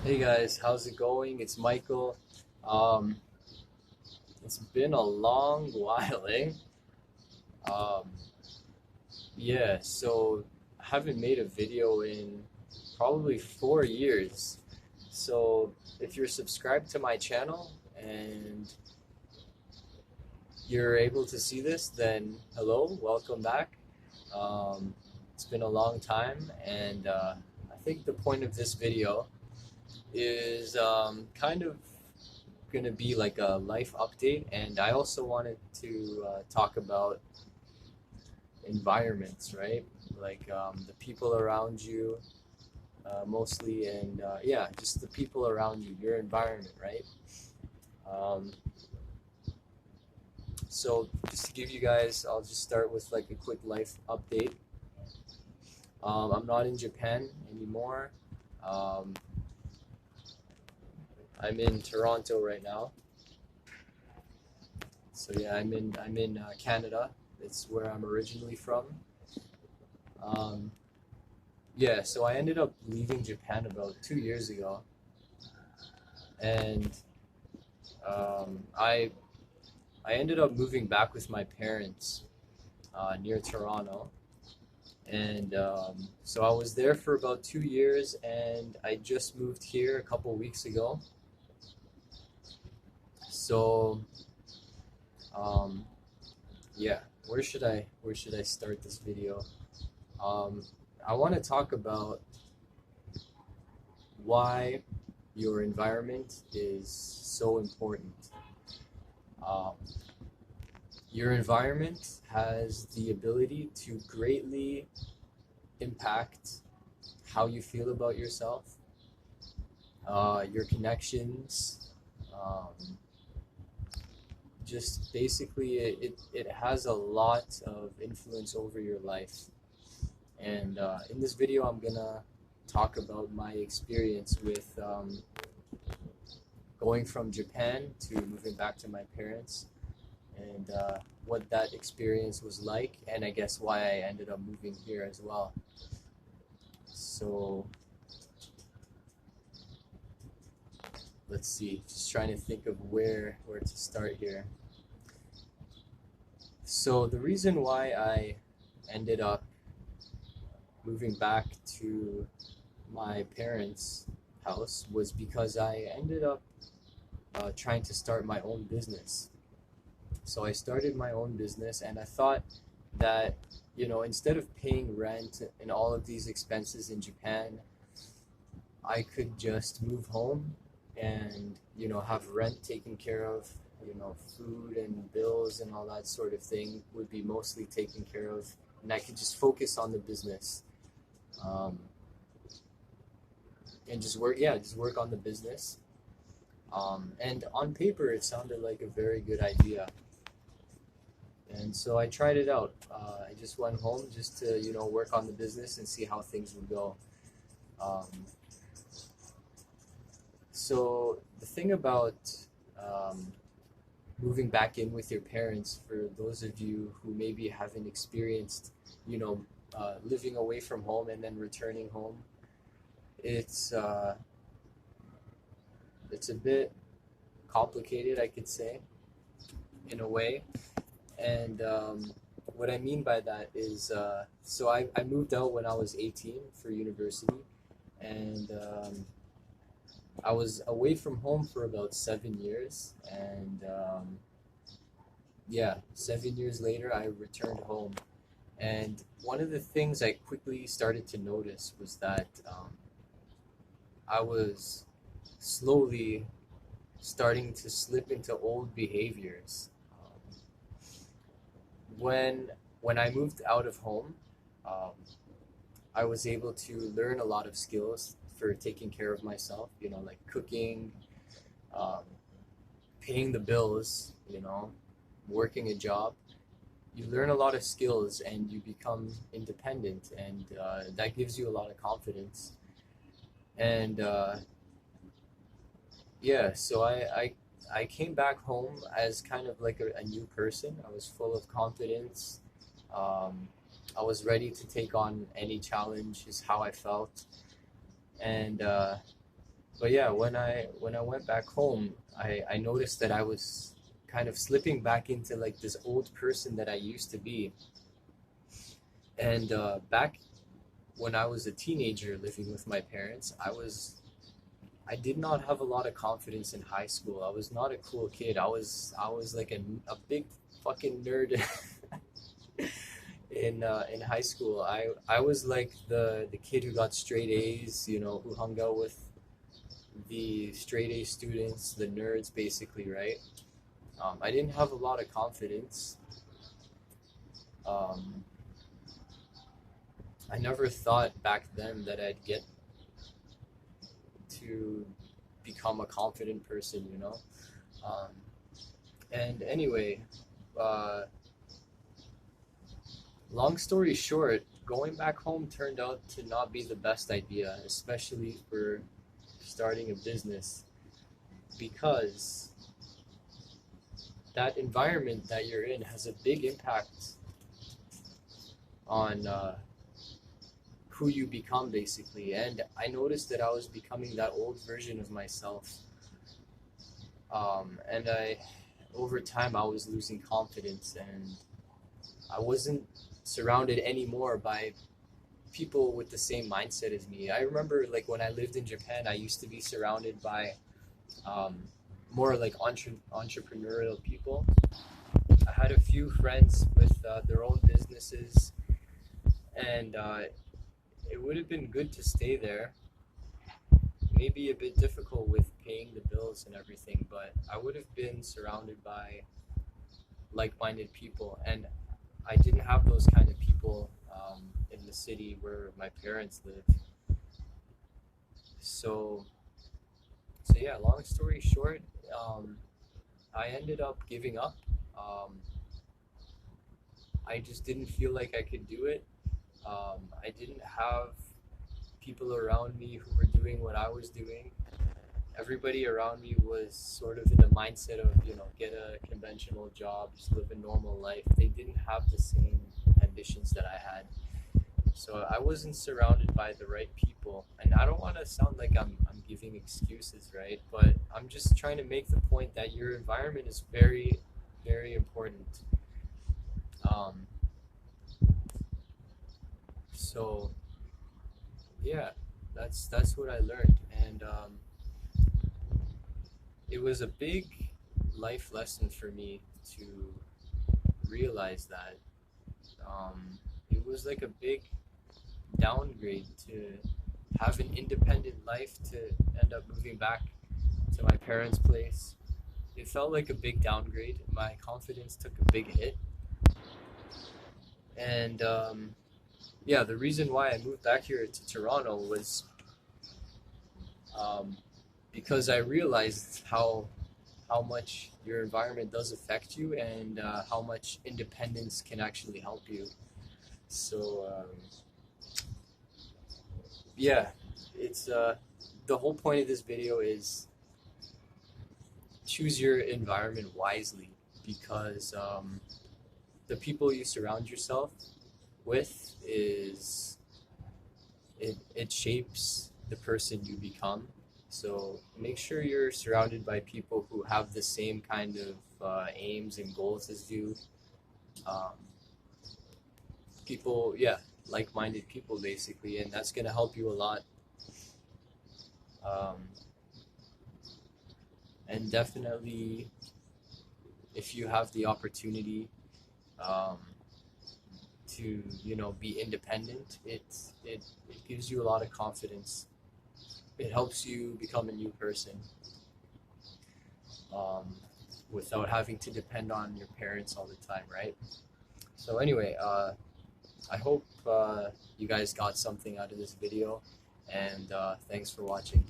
Hey guys, how's it going? It's Michael. Um, it's been a long while, eh? Um, yeah, so I haven't made a video in probably 4 years. So if you're subscribed to my channel and you're able to see this, then hello, welcome back. Um, it's been a long time, and I think the point of this video is kind of going to be like a life update, and I also wanted to talk about environments, right? Like the people around you, mostly, and yeah, just the people around you, your environment, right? Um, so, just to give you guys, I'll just start with like a quick life update. I'm not in Japan anymore. Um, I'm in Toronto right now. So yeah, I'm in Canada. It's where I'm originally from. Um, Yeah, so I ended up leaving Japan about 2 years ago, and I ended up moving back with my parents near Toronto, and so I was there for about 2 years, and I just moved here a couple weeks ago. So um, yeah, where should I start this video? Um, I want to talk about why your environment is so important. Um, Your environment has the ability to greatly impact how you feel about yourself, your connections. Um, just basically, it has a lot of influence over your life. And in this video, I'm gonna talk about my experience with going from Japan to moving back to my parents, and what that experience was like, and I guess why I ended up moving here as well. So let's see, just trying to think of where to start here. So the reason why I ended up moving back to my parents' house was because I ended up trying to start my own business. So I started my own business, and I thought that, instead of paying rent and all of these expenses in Japan, I could just move home and, have rent taken care of, food and bills and all that sort of thing would be mostly taken care of, and I could just focus on the business. Um, and just work on the business. And on paper, it sounded like a very good idea. And so I tried it out. I just went home just to, work on the business and see how things would go. Um, so the thing about um, moving back in with your parents, for those of you who maybe haven't experienced, living away from home and then returning home, it's uh, it's a bit complicated, I could say, in a way. And what I mean by that is, so I moved out when I was 18 for university, and I was away from home for about 7 years. And yeah, 7 years later, I returned home. And one of the things I quickly started to notice was that I was slowly starting to slip into old behaviors. When when I moved out of home, um, I was able to learn a lot of skills for taking care of myself. Like cooking, um, paying the bills. Working a job. You learn a lot of skills and you become independent, and that gives you a lot of confidence. And yeah, so I came back home as kind of like a new person. I was full of confidence. Um, I was ready to take on any challenge, is how I felt. And but yeah, when I went back home, I noticed that I was kind of slipping back into like this old person that I used to be. And back when I was a teenager living with my parents, I did not have a lot of confidence in high school. I was not a cool kid. I was like a big fucking nerd in high school. I was like the kid who got straight A's, you know, who hung out with the straight A students, the nerds, basically, right? I didn't have a lot of confidence. Um, I never thought back then that I'd get to become a confident person, you know. Um, and anyway, uh, long story short, going back home turned out to not be the best idea, especially for starting a business, because that environment that you're in has a big impact on who you become, basically. And I noticed that I was becoming that old version of myself, and over time, I was losing confidence, and I wasn't surrounded anymore by people with the same mindset as me. I remember, like, when I lived in Japan, I used to be surrounded by um, more like entrepreneurial people. I had a few friends with their own businesses, and it would have been good to stay there. Maybe a bit difficult with paying the bills and everything, but I would have been surrounded by like-minded people, and I didn't have those kind of people in the city where my parents live. So, so yeah. Long story short, um, I ended up giving up. Um, I just didn't feel like I could do it. I didn't have people around me who were doing what I was doing. Everybody around me was sort of in the mindset of, you know, get a conventional job, just live a normal life. They didn't have the same ambitions that I had. So I wasn't surrounded by the right people. And I don't want to sound like I'm giving excuses, right? But I'm just trying to make the point that your environment is very, very important. Um, so yeah, that's what I learned. And it was a big life lesson for me to realize that it was like a big downgrade to have an independent life to end up moving back to my parents' place. It felt like a big downgrade. My confidence took a big hit. And yeah, the reason why I moved back here to Toronto was um, because I realized how much your environment does affect you, and how much independence can actually help you. So yeah, it's the whole point of this video is choose your environment wisely, because the people you surround yourself with is it shapes the person you become. So make sure you're surrounded by people who have the same kind of aims and goals as you. Um, people, yeah, like-minded people, basically, and that's gonna help you a lot. Um, and definitely, if you have the opportunity um, to, you know, be independent, it gives you a lot of confidence. It helps you become a new person, um, without having to depend on your parents all the time, right? So anyway, I hope you guys got something out of this video, and thanks for watching.